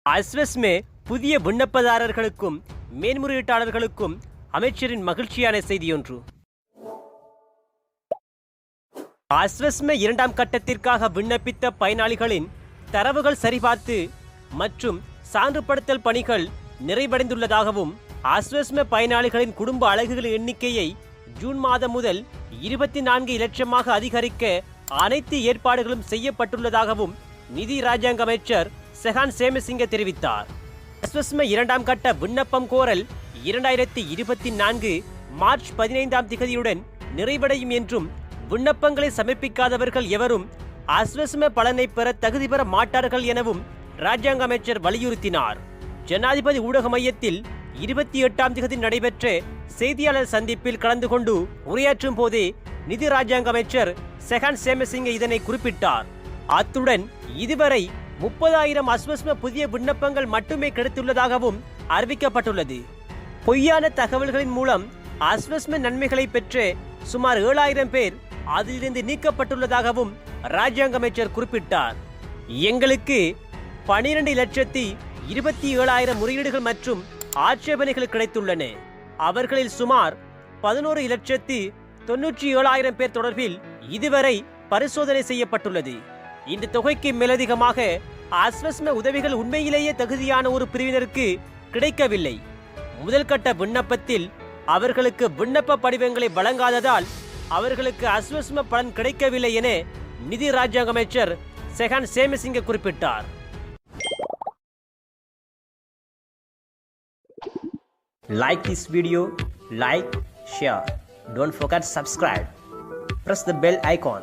அஸ்வஸ்மே புதிய விண்ணப்பதாரர்களுக்கும் மேன்முறையீட்டாளர்களுக்கும் அமைச்சரின் மகிழ்ச்சியான செய்தியொன்று. அஸ்வஸ்மே இரண்டாம் கட்டத்திற்காக விண்ணப்பித்த பயனாளிகளின் தரவுகள் சரிபார்த்து மற்றும் சான்றுபடுத்தல் பணிகள் நிறைவடைந்துள்ளதாகவும் அஸ்வஸ்மே பயனாளிகளின் குடும்ப அலகுகளின் எண்ணிக்கையை ஜூன் மாதம் முதல் 24 லட்சமாக அதிகரிக்க அனைத்து ஏற்பாடுகளும் செய்யப்பட்டுள்ளதாகவும் நிதி ராஜாங்க அமைச்சர் செஹான் சேமசிங்க தெரிவித்தார். அஸ்வஸ்மே இரண்டாம் கட்ட விண்ணப்பம் கோரல் 2024 மார்ச் 15 நிறைவடையும் என்றும் விண்ணப்பங்களை சமர்ப்பிக்காதவர்கள் எவரும் அஸ்வஸ்மே பலனை பெற தகுதி பெற மாட்டார்கள் எனவும் ராஜாங்க அமைச்சர் வலியுறுத்தினார். ஜனாதிபதி ஊடக மையத்தில் 28 நடைபெற்ற செய்தியாளர் சந்திப்பில் கலந்து கொண்டு உரையாற்றும் போதே நிதி ராஜாங்க அமைச்சர் செஹான் சேமசிங்க இதனை குறிப்பிட்டார். அத்துடன் இதுவரை 30,000 அஸ்வஸ்மே புதிய விண்ணப்பங்கள் மட்டுமே கிடைத்துள்ளதாகவும் அறிவிக்கப்பட்டுள்ளது. பொய்யான தகவல்களின் மூலம் அஸ்வஸ்மே நன்மைகளை பெற்று சுமார் 7,000 பேர் அதிலிருந்து நீக்கப்பட்டுள்ளதாகவும் ராஜாங்க அமைச்சர் குறிப்பிட்டார். எங்களுக்கு 12,27,000 முறையீடுகள் மற்றும் ஆட்சேபனைகள் கிடைத்துள்ளன. அவர்களில் சுமார் 11,97,000 பேர் தொடர்பில் இதுவரை பரிசோதனை செய்யப்பட்டுள்ளது. இந்த தொகைக்கு மேலதிகமாக அஸ்வஸ்மே உதவிகள் உண்மையிலேயே தகுதியான ஒரு பிரிவினருக்கு கிடைக்கவில்லை. முதல் கட்ட விண்ணப்பத்தில் அவர்களுக்கு விண்ணப்ப படிவங்களை வழங்காததால் அவர்களுக்கு அஸ்வஸ்மே பலன் கிடைக்கவில்லை என நிதி ராஜாங்க அமைச்சர் செஹான் சேமசிங்க குறிப்பிட்டார். Like this video, like, share. Don't forget subscribe. Press the bell icon.